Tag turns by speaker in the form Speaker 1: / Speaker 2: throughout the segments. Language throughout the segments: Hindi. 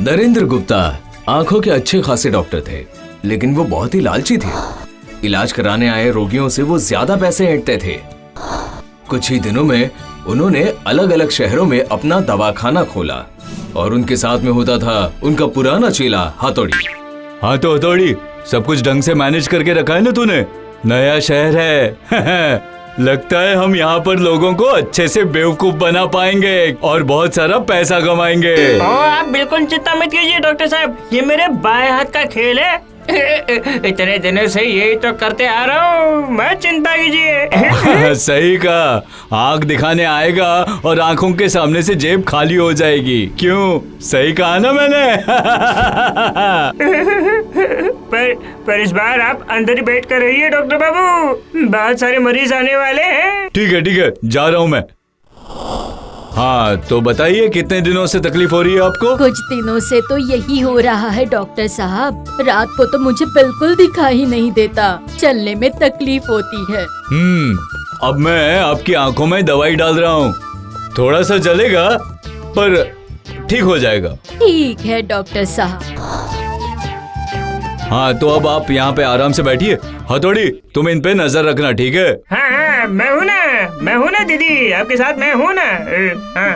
Speaker 1: नरेंद्र गुप्ता आंखों के अच्छे खासे डॉक्टर थे, लेकिन वो बहुत ही लालची थे। इलाज कराने आए रोगियों से वो ज्यादा पैसे ऐंठते थे। कुछ ही दिनों में उन्होंने अलग अलग शहरों में अपना दवाखाना खोला और उनके साथ में होता था उनका पुराना चेला हथौड़ी।
Speaker 2: हाँ तो हथौड़ी, सब कुछ ढंग से मैनेज करके रखा है ना तूने? नया शहर है लगता है हम यहाँ पर लोगों को अच्छे से बेवकूफ बना पाएंगे और बहुत सारा पैसा कमाएंगे।
Speaker 3: आप बिल्कुल चिंता मत कीजिए डॉक्टर साहब, ये मेरे बाएं हाथ का खेल है। इतने दिनों से यही तो करते आ रहा हूँ, मैं चिंता कीजिए।
Speaker 2: सही कहा, आंख दिखाने आएगा और आंखों के सामने से जेब खाली हो जाएगी। क्यों, सही कहा ना मैंने?
Speaker 3: पर इस बार आप अंदर ही बैठ कर रहिए डॉक्टर बाबू, बहुत सारे मरीज आने वाले हैं।
Speaker 2: ठीक है, जा रहा हूँ मैं। हाँ तो बताइए, कितने दिनों से तकलीफ हो रही है आपको?
Speaker 4: कुछ दिनों से तो यही हो रहा है डॉक्टर साहब। रात को तो मुझे बिल्कुल दिखाई नहीं देता, चलने में तकलीफ होती है।
Speaker 2: अब मैं आपकी आंखों में दवाई डाल रहा हूँ, थोड़ा सा जलेगा पर ठीक हो जाएगा।
Speaker 4: ठीक है डॉक्टर साहब।
Speaker 2: हाँ तो अब आप यहाँ पे आराम से बैठिए। हथौड़ी, तुम इन पे नजर रखना, ठीक है?
Speaker 3: हाँ, मैं हूँ ना दीदी, आपके साथ मैं हूँ ना। हाँ।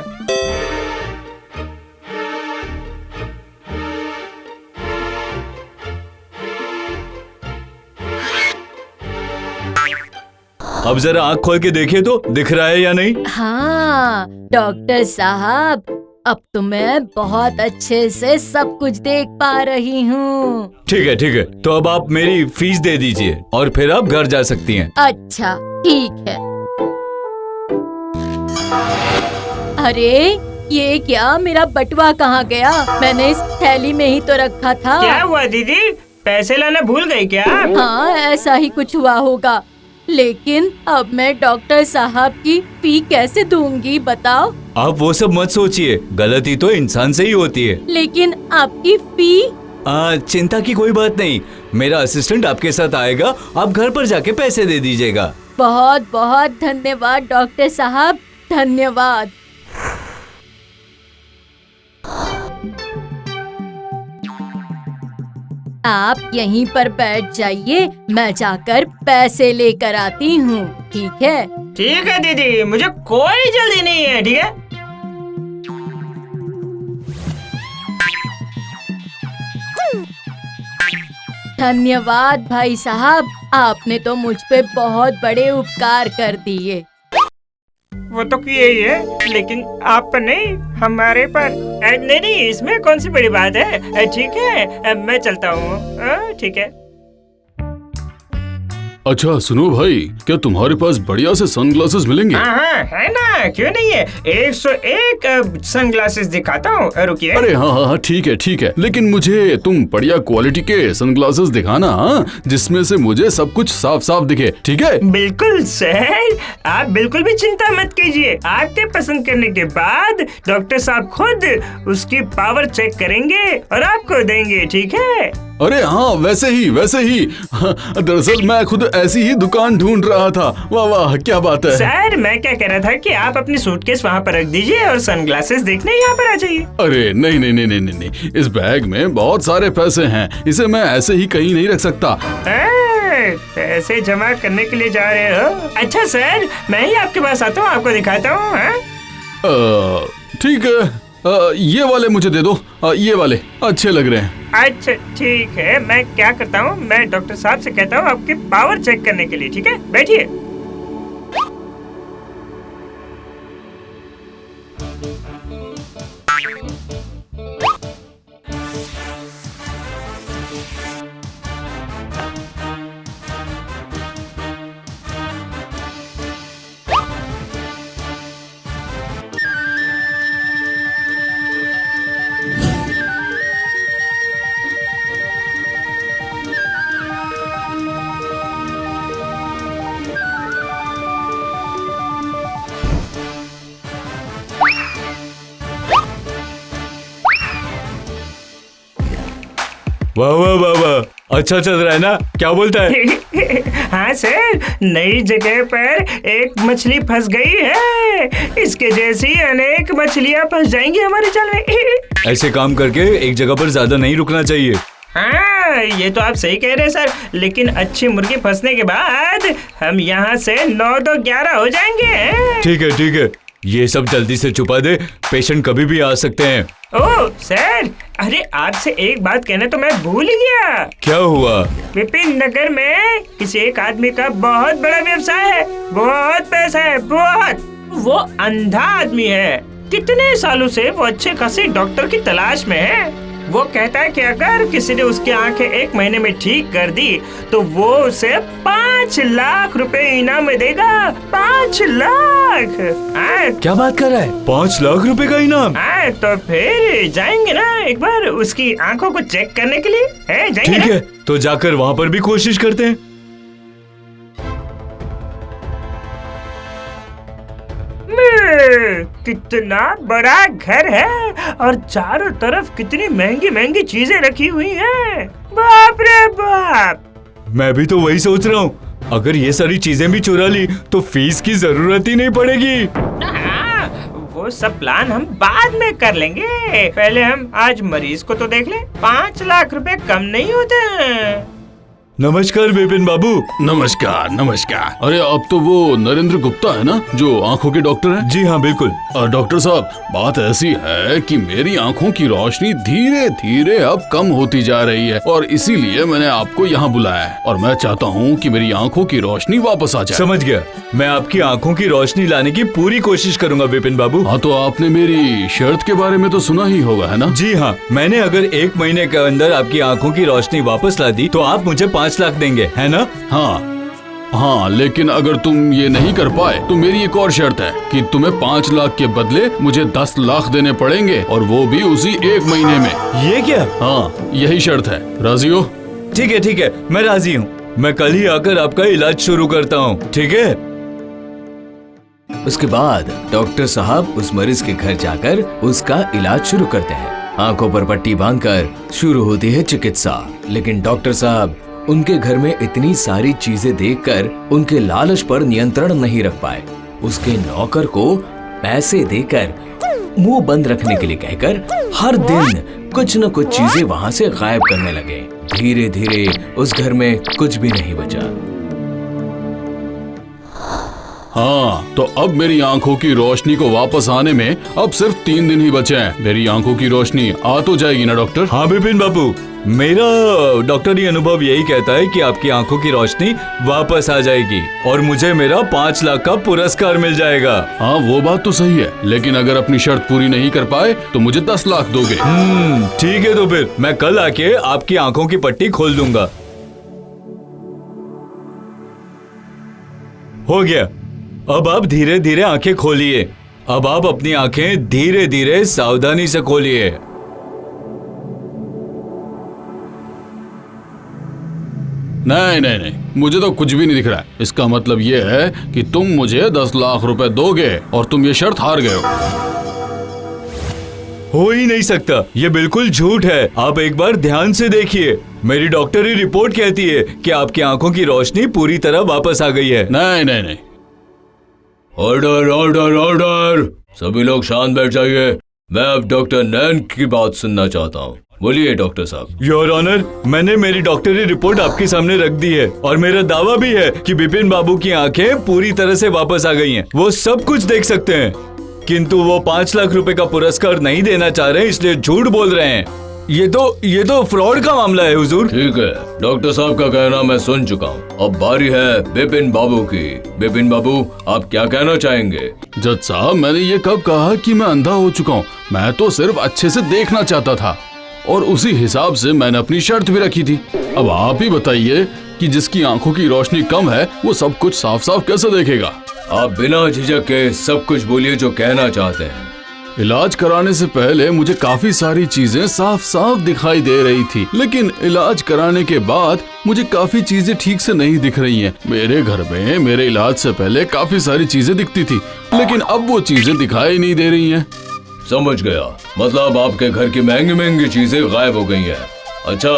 Speaker 2: अब जरा आँख खोल के देखिए तो दिख रहा है या नहीं?
Speaker 4: हाँ डॉक्टर साहब, अब तो मैं बहुत अच्छे से सब कुछ देख पा रही हूँ।
Speaker 2: ठीक है, तो अब आप मेरी फीस दे दीजिए और फिर आप घर जा सकती हैं।
Speaker 4: अच्छा ठीक है। अरे ये क्या, मेरा बटुआ कहाँ गया? मैंने इस थैली में ही तो रखा था।
Speaker 3: क्या हुआ दीदी, पैसे लाना भूल गई क्या?
Speaker 4: हाँ ऐसा ही कुछ हुआ होगा, लेकिन अब मैं डॉक्टर साहब की फी कैसे दूंगी बताओ?
Speaker 2: आप वो सब मत सोचिए, गलती तो इंसान से ही होती है।
Speaker 4: लेकिन आपकी फी?
Speaker 2: चिंता की कोई बात नहीं, मेरा असिस्टेंट आपके साथ आएगा, आप घर पर जाके पैसे दे दीजिएगा।
Speaker 4: बहुत बहुत धन्यवाद डॉक्टर साहब, धन्यवाद। आप यहीं पर बैठ जाइए, मैं जाकर पैसे लेकर आती हूँ। ठीक है?
Speaker 3: ठीक है दीदी, मुझे कोई जल्दी नहीं है। ठीक है?
Speaker 4: धन्यवाद भाई साहब, आपने तो मुझ पे बहुत बड़े उपकार कर दिए।
Speaker 3: वो तो किए ही है, लेकिन आप पर नहीं, हमारे पर। नहीं, इसमें कौन सी बड़ी बात है। ठीक है, मैं चलता हूँ। ठीक है।
Speaker 5: अच्छा सुनो भाई, क्या तुम्हारे पास बढ़िया से सनग्लासेस मिलेंगे?
Speaker 3: हाँ, है ना, क्यों नहीं है। 101 सनग्लासेस दिखाता हूँ, रुकिए।
Speaker 5: अरे हाँ, ठीक है, लेकिन मुझे तुम बढ़िया क्वालिटी के सनग्लासेस दिखाना, हाँ, जिसमें से मुझे सब कुछ साफ साफ दिखे। ठीक है?
Speaker 3: बिल्कुल सर, आप बिल्कुल भी चिंता मत कीजिए। आपके पसंद करने के बाद डॉक्टर साहब खुद उसकी पावर चेक करेंगे और आपको देंगे। ठीक है?
Speaker 5: अरे हाँ, वैसे ही। दरअसल मैं खुद ऐसी ही दुकान ढूंढ रहा था। वाह, क्या बात है।
Speaker 3: सर, मैं क्या कह रहा था कि आप अपनी सूटकेस वहाँ पर रख दीजिए और सनग्लासेस देखने यहाँ पर आ जाइए।
Speaker 5: अरे नहीं, इस बैग में बहुत सारे पैसे हैं, इसे मैं ऐसे ही कहीं नहीं रख सकता।
Speaker 3: पैसे जमा करने के लिए जा रहे हो? अच्छा सर, मैं ही आपके पास आता हूँ, आपको दिखाता हूँ।
Speaker 5: ठीक है, ये वाले मुझे दे दो, ये वाले अच्छे लग रहे हैं।
Speaker 3: अच्छा ठीक है, मैं क्या करता हूँ, मैं डॉक्टर साहब से कहता हूँ आपकी पावर चेक करने के लिए। ठीक है, बैठिए।
Speaker 2: वाह, अच्छा चल रहा है ना? क्या बोलता है?
Speaker 3: हाँ सर, नई जगह पर एक मछली फंस गई है। इसके जैसी अनेक मछलियाँ फंस जाएंगी हमारे जाल में।
Speaker 2: ऐसे काम करके एक जगह पर ज्यादा नहीं रुकना चाहिए।
Speaker 3: हाँ, ये तो आप सही कह रहे हैं सर, लेकिन अच्छी मुर्गी फंसने के बाद हम यहाँ से 9-2-11 हो जाएंगे।
Speaker 2: ठीक है, ये सब जल्दी से छुपा दे, पेशेंट कभी भी आ सकते हैं।
Speaker 3: ओह सर, अरे आपसे एक बात कहना तो मैं भूल ही गया।
Speaker 2: क्या हुआ?
Speaker 3: विपिन नगर में किसी एक आदमी का बहुत बड़ा व्यवसाय है, बहुत पैसा है, बहुत। वो अंधा आदमी है, कितने सालों से वो अच्छे खासे डॉक्टर की तलाश में है। वो कहता है कि अगर किसी ने उसकी आंखें 1 महीने में ठीक कर दी तो वो उसे 5 लाख रुपए इनाम में देगा। 5 लाख।
Speaker 2: क्या बात कर रहा है? 5 लाख रुपए का इनाम?
Speaker 3: तो फिर जाएंगे ना एक बार उसकी आंखों को चेक करने के लिए? जाएंगे।
Speaker 2: ठीक है, तो जाकर वहाँ पर भी कोशिश करते हैं।
Speaker 3: कितना बड़ा घर है और चारों तरफ कितनी महंगी महंगी चीजें रखी हुई हैं। बाप रे बाप।
Speaker 2: मैं भी तो वही सोच रहा हूँ, अगर ये सारी चीजें भी चुरा ली तो फीस की जरूरत ही नहीं पड़ेगी।
Speaker 3: वो सब प्लान हम बाद में कर लेंगे, पहले हम आज मरीज को तो देख लें। 5 लाख रुपए कम नहीं होते हैं।
Speaker 2: नमस्कार विपिन बाबू।
Speaker 5: नमस्कार नमस्कार। अरे अब तो वो नरेंद्र गुप्ता है ना, जो आंखों के डॉक्टर हैं?
Speaker 2: जी हाँ बिल्कुल।
Speaker 5: डॉक्टर साहब, बात ऐसी है कि मेरी आंखों की रोशनी धीरे धीरे अब कम होती जा रही है और इसीलिए मैंने आपको यहाँ बुलाया है और मैं चाहता हूँ कि मेरी आंखों की रोशनी वापस आ जाए।
Speaker 2: समझ गया, मैं आपकी आंखों की रोशनी लाने की पूरी कोशिश करूंगा विपिन बाबू।
Speaker 5: हाँ, तो आपने मेरी शर्त के बारे में तो सुना ही होगा, है ना?
Speaker 2: जी हाँ, मैंने अगर 1 महीने के अंदर आपकी आंखों की रोशनी वापस ला दी तो आप मुझे 5 लाख देंगे, है ना?
Speaker 5: हाँ, लेकिन अगर तुम ये नहीं कर पाए तो मेरी एक और शर्त है कि तुम्हें 5 लाख के बदले मुझे 10 लाख देने पड़ेंगे और वो भी उसी 1 महीने में।
Speaker 2: ये क्या?
Speaker 5: हाँ, यही शर्त है। राजी हो?
Speaker 2: ठीक है, मैं राजी हूँ। मैं कल ही आकर आपका इलाज शुरू करता हूँ, ठीक है?
Speaker 1: उसके बाद डॉक्टर साहब उस मरीज के घर जाकर उसका इलाज शुरू करते हैं। आंखों पर पट्टी बांधकर शुरू होती है चिकित्सा। लेकिन डॉक्टर साहब उनके घर में इतनी सारी चीजें देखकर उनके लालच पर नियंत्रण नहीं रख पाए। उसके नौकर को पैसे देकर मुंह बंद रखने के लिए कहकर हर दिन कुछ न कुछ चीजें वहां से गायब करने लगे। धीरे धीरे उस घर में कुछ भी नहीं बचा।
Speaker 5: हाँ, तो अब मेरी आंखों की रोशनी को वापस आने में अब सिर्फ 3 दिन ही बचे हैं। मेरी आंखों की रोशनी आ तो जाएगी ना डॉक्टर?
Speaker 2: हाँ विपिन बाबू, मेरा डॉक्टरी अनुभव यही कहता है कि आपकी आंखों की रोशनी वापस आ जाएगी और मुझे मेरा 5 लाख का पुरस्कार मिल जाएगा।
Speaker 5: हाँ, वो बात तो सही है, लेकिन अगर अपनी शर्त पूरी नहीं कर पाए तो मुझे 10 लाख दोगे?
Speaker 2: ठीक है, तो फिर मैं कल आके आपकी आंखों की पट्टी खोल दूंगा। हो गया, अब आप धीरे धीरे आंखें खोलिए। अब आप अपनी आंखें धीरे धीरे सावधानी से खोलिए।
Speaker 5: नहीं, मुझे तो कुछ भी नहीं दिख रहा है। इसका मतलब ये है कि तुम मुझे 10 लाख रुपए दोगे और तुम ये शर्त हार गए
Speaker 2: हो ही नहीं सकता, ये बिल्कुल झूठ है। आप एक बार ध्यान से देखिए, मेरी डॉक्टरी रिपोर्ट कहती है कि आपकी आंखों की रोशनी पूरी तरह वापस आ गई है।
Speaker 5: नहीं।
Speaker 1: ऑर्डर ऑर्डर ऑर्डर, सभी लोग शांत बैठ जाइए। मैं अब डॉक्टर नैन की बात सुनना चाहता हूँ। बोलिए डॉक्टर साहब।
Speaker 2: योर ऑनर, मैंने मेरी डॉक्टरी रिपोर्ट आपके सामने रख दी है और मेरा दावा भी है कि विपिन बाबू की आंखें पूरी तरह से वापस आ गई हैं। वो सब कुछ देख सकते हैं, किंतु वो 5 लाख रुपए का पुरस्कार नहीं देना चाह रहे हैं, इसलिए झूठ बोल रहे हैं। ये तो फ्रॉड का मामला है हुजूर।
Speaker 1: ठीक है, डॉक्टर साहब का कहना मैं सुन चुका हूँ। अब बारी है विपिन बाबू की। विपिन बाबू, आप क्या कहना चाहेंगे?
Speaker 5: जज साहब, मैंने ये कब कहा कि मैं अंधा हो चुका हूँ? मैं तो सिर्फ अच्छे से देखना चाहता था और उसी हिसाब से मैंने अपनी शर्त भी रखी थी। अब आप ही बताइए कि जिसकी आंखों की रोशनी कम है वो सब कुछ साफ साफ कैसे देखेगा?
Speaker 1: आप बिना झिझक के सब कुछ बोलिए जो कहना चाहते हैं।
Speaker 5: इलाज कराने से पहले मुझे काफी सारी चीजें साफ साफ दिखाई दे रही थी, लेकिन इलाज कराने के बाद मुझे काफी चीजें ठीक से नहीं दिख रही हैं। मेरे घर में मेरे इलाज से पहले काफी सारी चीजें दिखती थी, लेकिन अब वो चीजें दिखाई नहीं दे रही हैं।
Speaker 1: समझ गया, मतलब आपके घर की महंगी महंगी चीजें गायब हो गई हैं। अच्छा,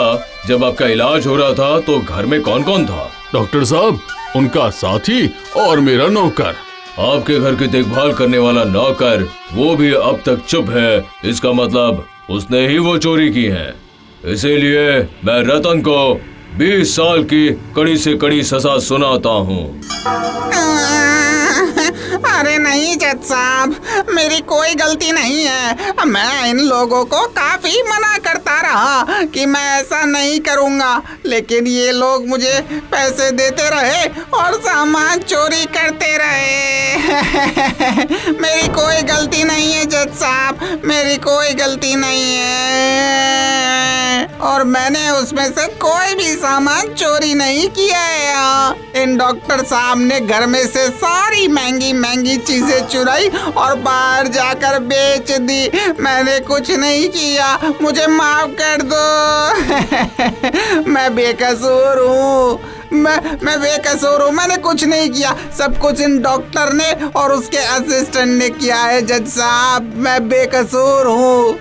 Speaker 1: जब आपका इलाज हो रहा था तो घर में कौन कौन था?
Speaker 5: डॉक्टर साहब, उनका साथी और मेरा नौकर।
Speaker 1: आपके घर की देखभाल करने वाला नौकर, वो भी अब तक चुप है। इसका मतलब उसने ही वो चोरी की है। इसीलिए मैं रतन को 20 साल की कड़ी से कड़ी सजा सुनाता हूँ।
Speaker 6: अरे नहीं जज साहब, मेरी कोई गलती नहीं है। मैं इन लोगों को काफी मना करता रहा कि मैं ऐसा नहीं करूँगा, लेकिन ये लोग मुझे पैसे देते रहे और सामान चोरी करते रहे। मेरी कोई गलती नहीं है जज साहब, मेरी कोई गलती नहीं है, और मैंने उसमें से कोई भी सामान चोरी नहीं किया है। इन डॉक्टर साहब ने घर में से सारी महंगी महंगी चीजें चुराई और बाहर जाकर बेच दी। मैंने कुछ नहीं किया, मुझे माफ कर दो। मैं बेकसूर हूँ, मैं बेकसूर हूँ, मैंने कुछ नहीं किया। सब कुछ इन डॉक्टर ने और उसके असिस्टेंट ने किया है जज साहब, मैं बेकसूर हूँ।